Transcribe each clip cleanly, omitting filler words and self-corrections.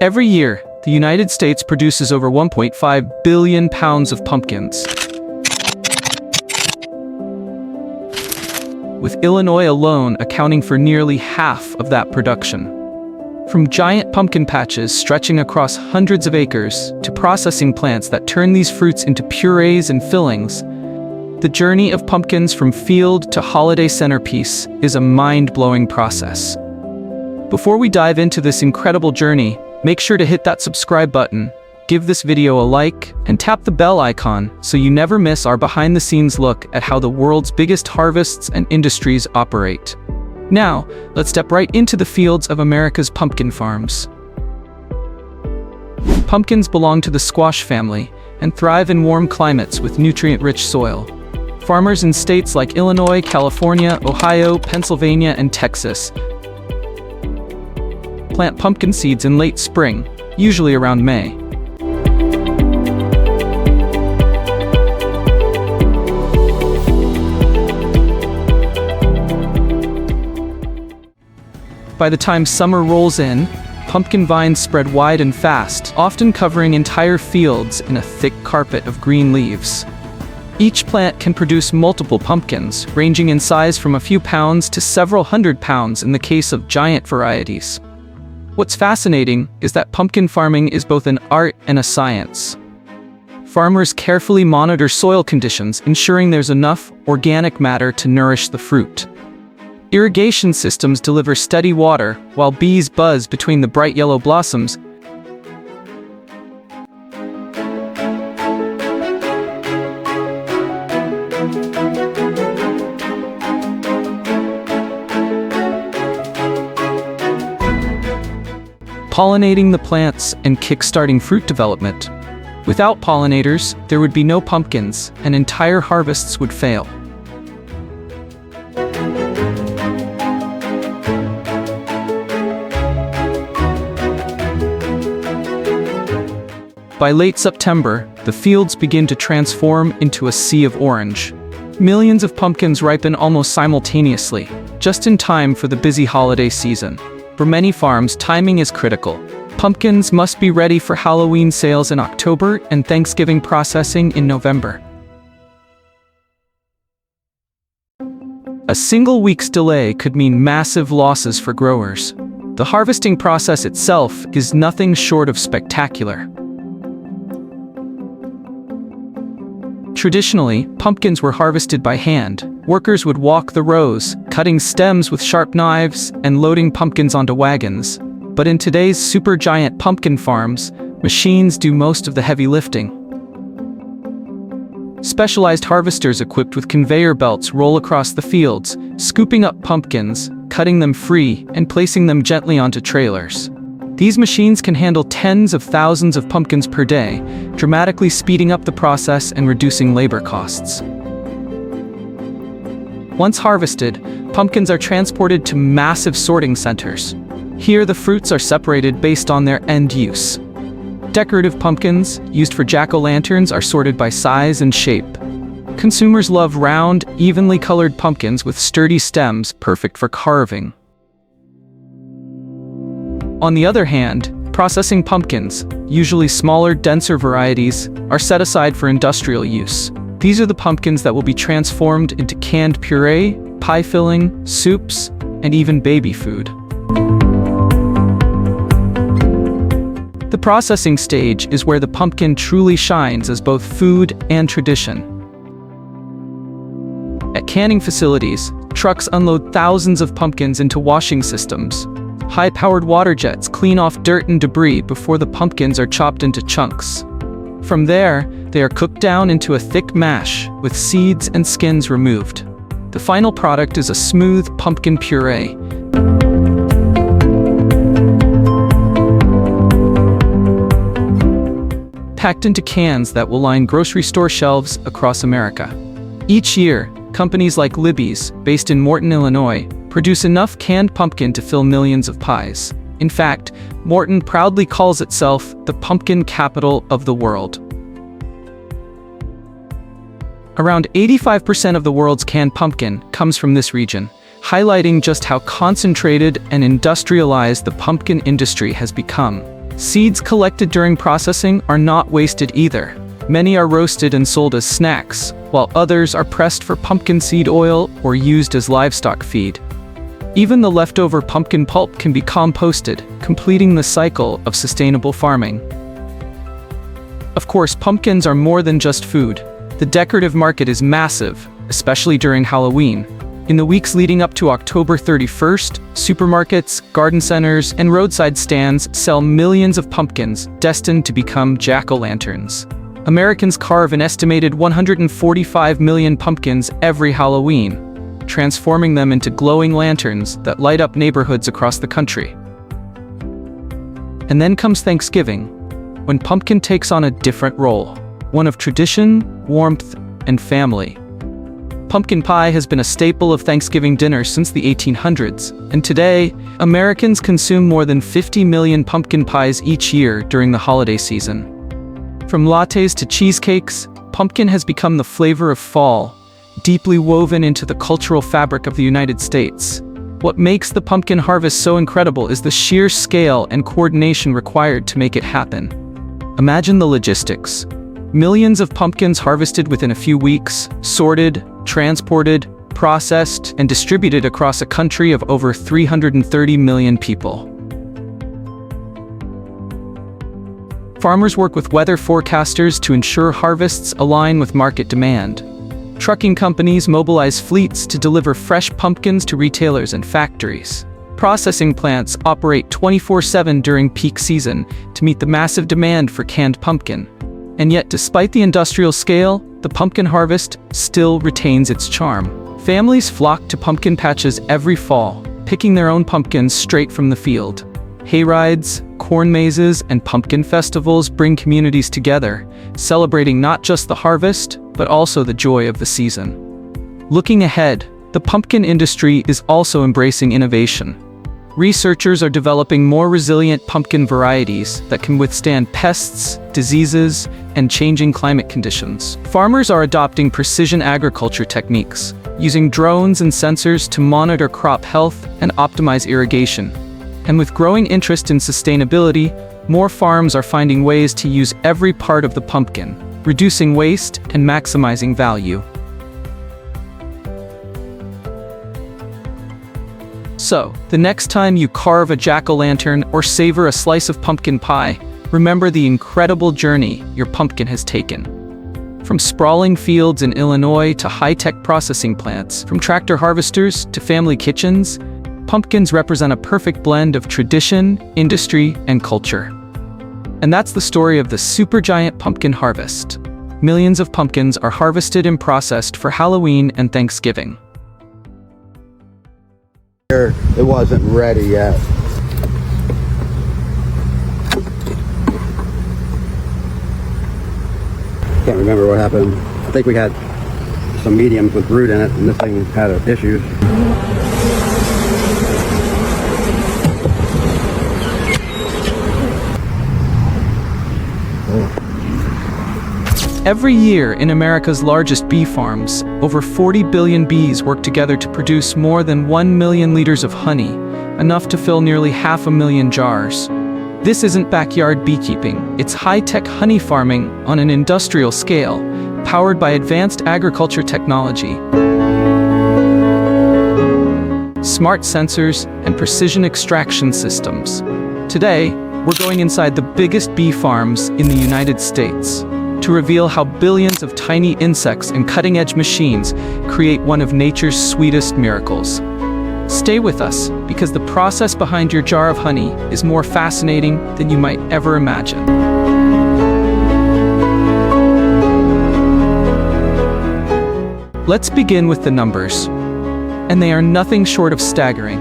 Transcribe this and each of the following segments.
Every year, the United States produces over 1.5 billion pounds of pumpkins, with Illinois alone accounting for nearly half of that production. From giant pumpkin patches stretching across hundreds of acres to processing plants that turn these fruits into purees and fillings, the journey of pumpkins from field to holiday centerpiece is a mind-blowing process. Before we dive into this incredible journey, make sure to hit that subscribe button, give this video a like, and tap the bell icon so you never miss our behind-the-scenes look at how the world's biggest harvests and industries operate. Now, let's step right into the fields of America's pumpkin farms. Pumpkins belong to the squash family and thrive in warm climates with nutrient-rich soil. Farmers in states like Illinois, California, Ohio, Pennsylvania, and Texas plant pumpkin seeds in late spring, usually around May. By the time summer rolls in, pumpkin vines spread wide and fast, often covering entire fields in a thick carpet of green leaves. Each plant can produce multiple pumpkins, ranging in size from a few pounds to several hundred pounds in the case of giant varieties. What's fascinating is that pumpkin farming is both an art and a science. Farmers carefully monitor soil conditions, ensuring there's enough organic matter to nourish the fruit. Irrigation systems deliver steady water, while bees buzz between the bright yellow blossoms. Pollinating the plants and kickstarting fruit development. Without pollinators, there would be no pumpkins, and entire harvests would fail. By late September, the fields begin to transform into a sea of orange. Millions of pumpkins ripen almost simultaneously, just in time for the busy holiday season. For many farms, timing is critical. Pumpkins must be ready for Halloween sales in October and Thanksgiving processing in November. A single week's delay could mean massive losses for growers. The harvesting process itself is nothing short of spectacular. Traditionally, pumpkins were harvested by hand. Workers would walk the rows, cutting stems with sharp knives and loading pumpkins onto wagons. But in today's supergiant pumpkin farms, machines do most of the heavy lifting. Specialized harvesters equipped with conveyor belts roll across the fields, scooping up pumpkins, cutting them free, and placing them gently onto trailers. These machines can handle tens of thousands of pumpkins per day, dramatically speeding up the process and reducing labor costs. Once harvested, pumpkins are transported to massive sorting centers. Here, the fruits are separated based on their end use. Decorative pumpkins, used for jack-o'-lanterns, are sorted by size and shape. Consumers love round, evenly colored pumpkins with sturdy stems, perfect for carving. On the other hand, processing pumpkins, usually smaller, denser varieties, are set aside for industrial use. These are the pumpkins that will be transformed into canned puree, pie filling, soups, and even baby food. The processing stage is where the pumpkin truly shines as both food and tradition. At canning facilities, trucks unload thousands of pumpkins into washing systems. High-powered water jets clean off dirt and debris before the pumpkins are chopped into chunks. From there, they are cooked down into a thick mash, with seeds and skins removed. The final product is a smooth pumpkin puree. Packed into cans that will line grocery store shelves across America. Each year, companies like Libby's, based in Morton, Illinois, produce enough canned pumpkin to fill millions of pies. In fact, Morton proudly calls itself the pumpkin capital of the world. Around 85% of the world's canned pumpkin comes from this region, highlighting just how concentrated and industrialized the pumpkin industry has become. Seeds collected during processing are not wasted either. Many are roasted and sold as snacks, while others are pressed for pumpkin seed oil or used as livestock feed. Even the leftover pumpkin pulp can be composted, completing the cycle of sustainable farming. Of course, pumpkins are more than just food. The decorative market is massive, especially during Halloween. In the weeks leading up to October 31st, supermarkets, garden centers, and roadside stands sell millions of pumpkins destined to become jack-o'-lanterns. Americans carve an estimated 145 million pumpkins every Halloween, transforming them into glowing lanterns that light up neighborhoods across the country. And then comes Thanksgiving, when pumpkin takes on a different role, one of tradition, warmth, and family. Pumpkin pie has been a staple of Thanksgiving dinner since the 1800s, and today, Americans consume more than 50 million pumpkin pies each year during the holiday season. From lattes to cheesecakes, pumpkin has become the flavor of fall, deeply woven into the cultural fabric of the United States. What makes the pumpkin harvest so incredible is the sheer scale and coordination required to make it happen. Imagine the logistics. Millions of pumpkins harvested within a few weeks, sorted, transported, processed, and distributed across a country of over 330 million people. Farmers work with weather forecasters to ensure harvests align with market demand. Trucking companies mobilize fleets to deliver fresh pumpkins to retailers and factories. Processing plants operate 24/7 during peak season to meet the massive demand for canned pumpkin. And yet, despite the industrial scale, the pumpkin harvest still retains its charm. Families flock to pumpkin patches every fall, picking their own pumpkins straight from the field. Hayrides, corn mazes, and pumpkin festivals bring communities together, celebrating not just the harvest, but also the joy of the season. Looking ahead, the pumpkin industry is also embracing innovation. Researchers are developing more resilient pumpkin varieties that can withstand pests, diseases, and changing climate conditions. Farmers are adopting precision agriculture techniques, using drones and sensors to monitor crop health and optimize irrigation. And with growing interest in sustainability, more farms are finding ways to use every part of the pumpkin, reducing waste and maximizing value. So, the next time you carve a jack-o'-lantern or savor a slice of pumpkin pie, remember the incredible journey your pumpkin has taken. From sprawling fields in Illinois to high-tech processing plants, from tractor harvesters to family kitchens, pumpkins represent a perfect blend of tradition, industry, and culture. And that's the story of the supergiant pumpkin harvest. Millions of pumpkins are harvested and processed for Halloween and Thanksgiving. It wasn't ready yet. Can't remember what happened. I think we had some mediums with brood in it, and this thing had issues. Every year in America's largest bee farms, over 40 billion bees work together to produce more than 1 million liters of honey, enough to fill nearly 500,000 jars. This isn't backyard beekeeping, it's high-tech honey farming on an industrial scale, powered by advanced agriculture technology. Smart sensors and precision extraction systems. Today, we're going inside the biggest bee farms in the United States to reveal how billions of tiny insects and cutting-edge machines create one of nature's sweetest miracles. Stay with us, because the process behind your jar of honey is more fascinating than you might ever imagine. Let's begin with the numbers. And they are nothing short of staggering.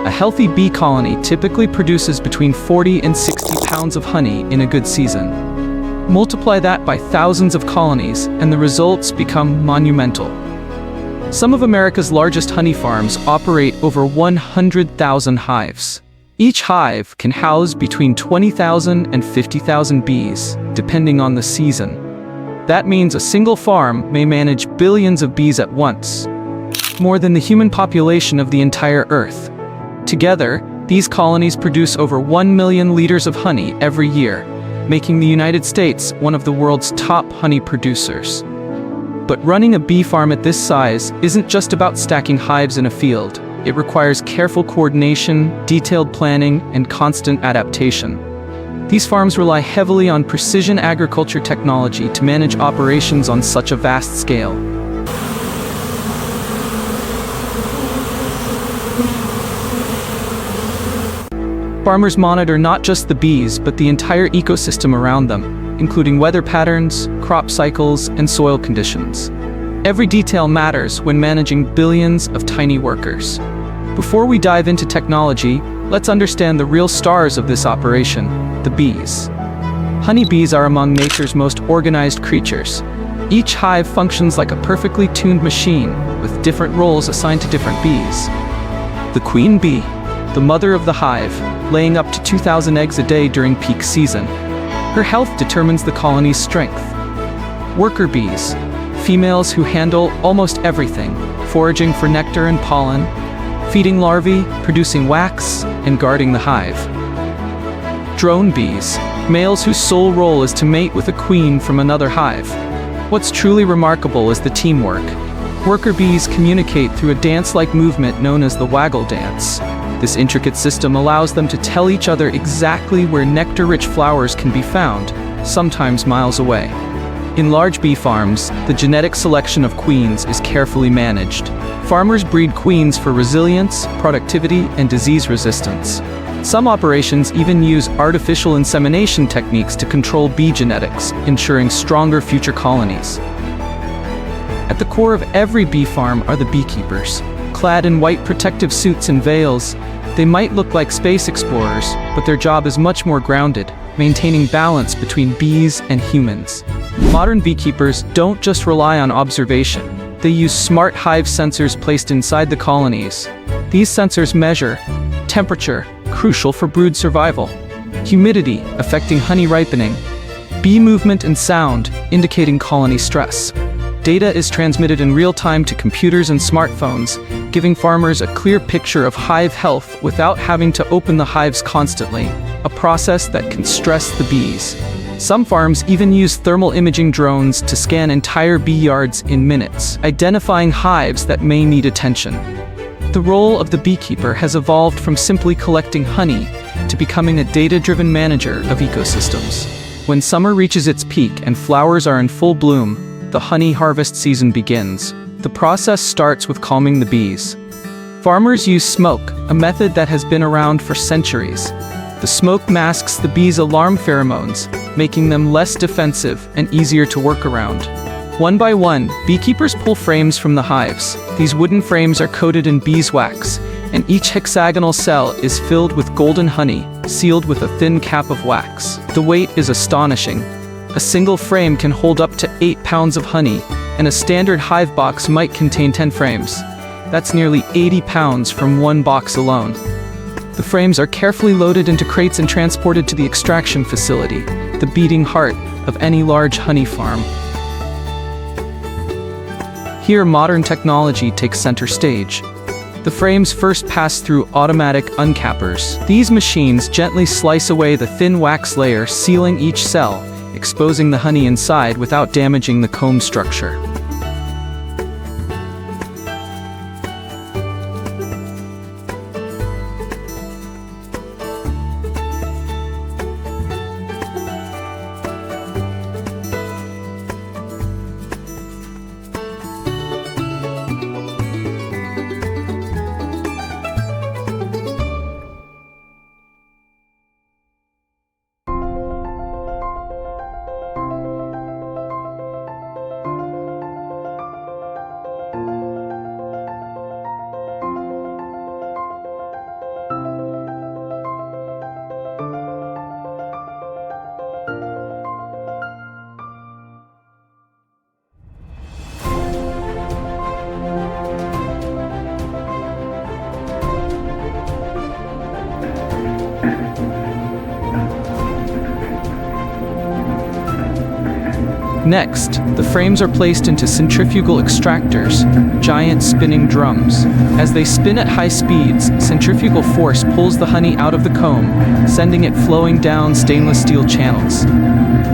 A healthy bee colony typically produces between 40 and 60 pounds of honey in a good season. Multiply that by thousands of colonies, and the results become monumental. Some of America's largest honey farms operate over 100,000 hives. Each hive can house between 20,000 and 50,000 bees, depending on the season. That means a single farm may manage billions of bees at once, more than the human population of the entire Earth. Together, These colonies produce over 1 million liters of honey every year, making the United States one of the world's top honey producers. But running a bee farm at this size isn't just about stacking hives in a field. It requires careful coordination, detailed planning, and constant adaptation. These farms rely heavily on precision agriculture technology to manage operations on such a vast scale. Farmers monitor not just the bees, but the entire ecosystem around them, including weather patterns, crop cycles, and soil conditions. Every detail matters when managing billions of tiny workers. Before we dive into technology, let's understand the real stars of this operation, the bees. Honeybees are among nature's most organized creatures. Each hive functions like a perfectly tuned machine, with different roles assigned to different bees. The queen bee, the mother of the hive, laying up to 2,000 eggs a day during peak season. Her health determines the colony's strength. Worker bees, females who handle almost everything, foraging for nectar and pollen, feeding larvae, producing wax, and guarding the hive. Drone bees, males whose sole role is to mate with a queen from another hive. What's truly remarkable is the teamwork. Worker bees communicate through a dance-like movement known as the waggle dance. This intricate system allows them to tell each other exactly where nectar-rich flowers can be found, sometimes miles away. In large bee farms, the genetic selection of queens is carefully managed. Farmers breed queens for resilience, productivity, and disease resistance. Some operations even use artificial insemination techniques to control bee genetics, ensuring stronger future colonies. At the core of every bee farm are the beekeepers. Clad in white protective suits and veils, they might look like space explorers, but their job is much more grounded, maintaining balance between bees and humans. Modern beekeepers don't just rely on observation. They use smart hive sensors placed inside the colonies. These sensors measure temperature, crucial for brood survival, humidity, affecting honey ripening, bee movement and sound, indicating colony stress. Data is transmitted in real time to computers and smartphones, giving farmers a clear picture of hive health without having to open the hives constantly, a process that can stress the bees. Some farms even use thermal imaging drones to scan entire bee yards in minutes, identifying hives that may need attention. The role of the beekeeper has evolved from simply collecting honey to becoming a data-driven manager of ecosystems. When summer reaches its peak and flowers are in full bloom, the honey harvest season begins. The process starts with calming the bees. Farmers use smoke, a method that has been around for centuries. The smoke masks the bees' alarm pheromones, making them less defensive and easier to work around. One by one, beekeepers pull frames from the hives. These wooden frames are coated in beeswax, and each hexagonal cell is filled with golden honey, sealed with a thin cap of wax. The weight is astonishing. A single frame can hold up to 8 pounds of honey, and a standard hive box might contain 10 frames. That's nearly 80 pounds from one box alone. The frames are carefully loaded into crates and transported to the extraction facility, the beating heart of any large honey farm. Here, modern technology takes center stage. The frames first pass through automatic uncappers. These machines gently slice away the thin wax layer, sealing each cell, exposing the honey inside without damaging the comb structure. Next, the frames are placed into centrifugal extractors, giant spinning drums. As they spin at high speeds, centrifugal force pulls the honey out of the comb, sending it flowing down stainless steel channels.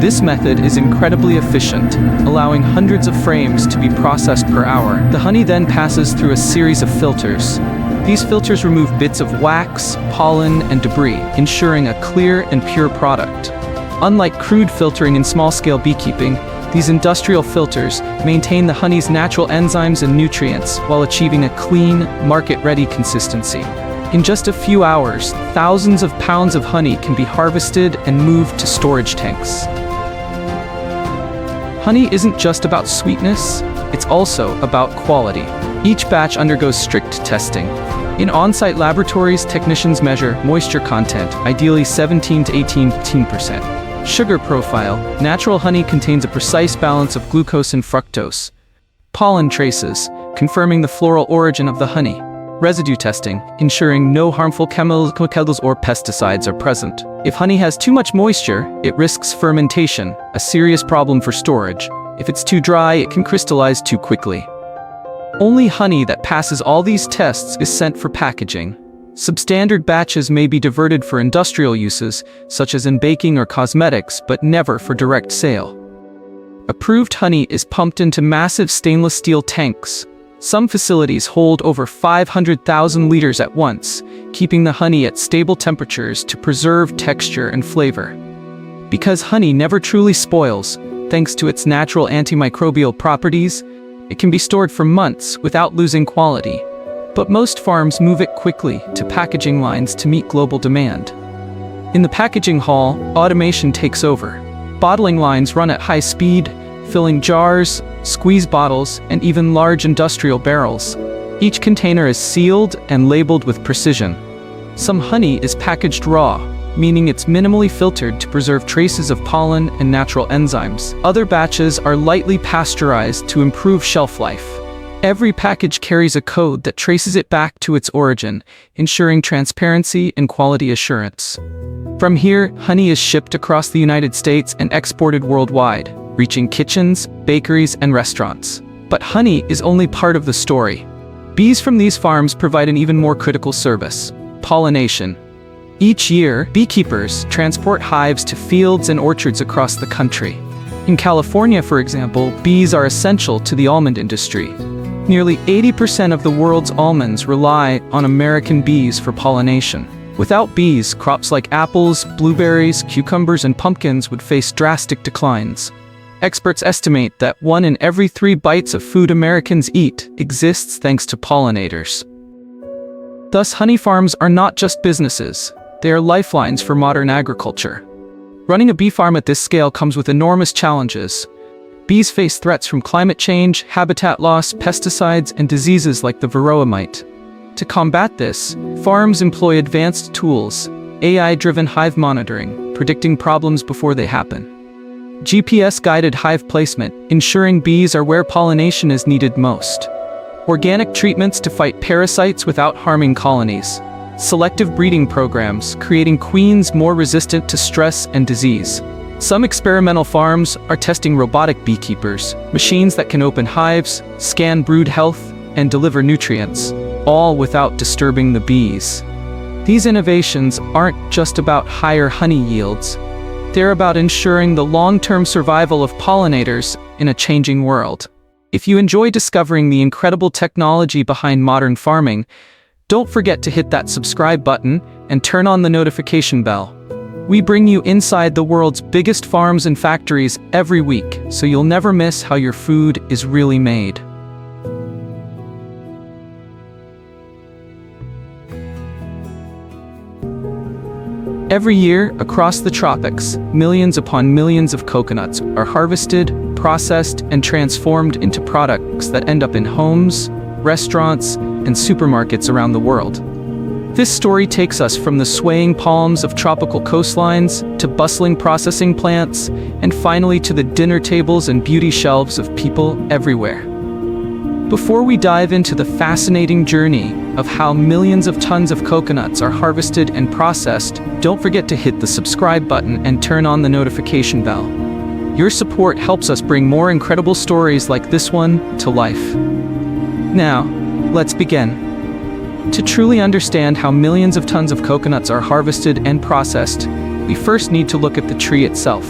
This method is incredibly efficient, allowing hundreds of frames to be processed per hour. The honey then passes through a series of filters. These filters remove bits of wax, pollen, and debris, ensuring a clear and pure product. Unlike crude filtering in small-scale beekeeping, these industrial filters maintain the honey's natural enzymes and nutrients while achieving a clean, market-ready consistency. In just a few hours, thousands of pounds of honey can be harvested and moved to storage tanks. Honey isn't just about sweetness, it's also about quality. Each batch undergoes strict testing. In on-site laboratories, technicians measure moisture content, ideally 17 to 18%. Sugar profile. Natural honey contains a precise balance of glucose and fructose. Pollen traces, confirming the floral origin of the honey. Residue testing, ensuring no harmful chemicals or pesticides are present. If honey has too much moisture, it risks fermentation, a serious problem for storage. If it's too dry, it can crystallize too quickly. Only honey that passes all these tests is sent for packaging. Substandard batches may be diverted for industrial uses, such as in baking or cosmetics, but never for direct sale. Approved honey is pumped into massive stainless steel tanks. Some facilities hold over 500,000 liters at once, keeping the honey at stable temperatures to preserve texture and flavor. Because honey never truly spoils, thanks to its natural antimicrobial properties, it can be stored for months without losing quality. But most farms move it quickly to packaging lines to meet global demand. In the packaging hall, automation takes over. Bottling lines run at high speed, filling jars, squeeze bottles, and even large industrial barrels. Each container is sealed and labeled with precision. Some honey is packaged raw, meaning it's minimally filtered to preserve traces of pollen and natural enzymes. Other batches are lightly pasteurized to improve shelf life. Every package carries a code that traces it back to its origin, ensuring transparency and quality assurance. From here, honey is shipped across the United States and exported worldwide, reaching kitchens, bakeries, and restaurants. But honey is only part of the story. Bees from these farms provide an even more critical service: pollination. Each year, beekeepers transport hives to fields and orchards across the country. In California, for example, bees are essential to the almond industry. Nearly 80% of the world's almonds rely on American bees for pollination. Without bees, crops like apples, blueberries, cucumbers, and pumpkins would face drastic declines. Experts estimate that 1 in every 3 bites of food Americans eat exists thanks to pollinators. Thus, honey farms are not just businesses, they are lifelines for modern agriculture. Running a bee farm at this scale comes with enormous challenges. Bees face threats from climate change, habitat loss, pesticides, and diseases like the varroa mite. To combat this, farms employ advanced tools, AI-driven hive monitoring, predicting problems before they happen. GPS-guided hive placement, ensuring bees are where pollination is needed most. Organic treatments to fight parasites without harming colonies. Selective breeding programs, creating queens more resistant to stress and disease. Some experimental farms are testing robotic beekeepers, machines that can open hives, scan brood health, and deliver nutrients, all without disturbing the bees. These innovations aren't just about higher honey yields. They're about ensuring the long-term survival of pollinators in a changing world. If you enjoy discovering the incredible technology behind modern farming, don't forget to hit that subscribe button and turn on the notification bell. We bring you inside the world's biggest farms and factories every week, so you'll never miss how your food is really made. Every year, across the tropics, millions upon millions of coconuts are harvested, processed, and transformed into products that end up in homes, restaurants, and supermarkets around the world. This story takes us from the swaying palms of tropical coastlines to bustling processing plants, and finally to the dinner tables and beauty shelves of people everywhere. Before we dive into the fascinating journey of how millions of tons of coconuts are harvested and processed, don't forget to hit the subscribe button and turn on the notification bell. Your support helps us bring more incredible stories like this one to life. Now, let's begin. To truly understand how millions of tons of coconuts are harvested and processed, we first need to look at the tree itself.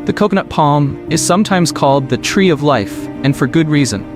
The coconut palm is sometimes called the tree of life, and for good reason.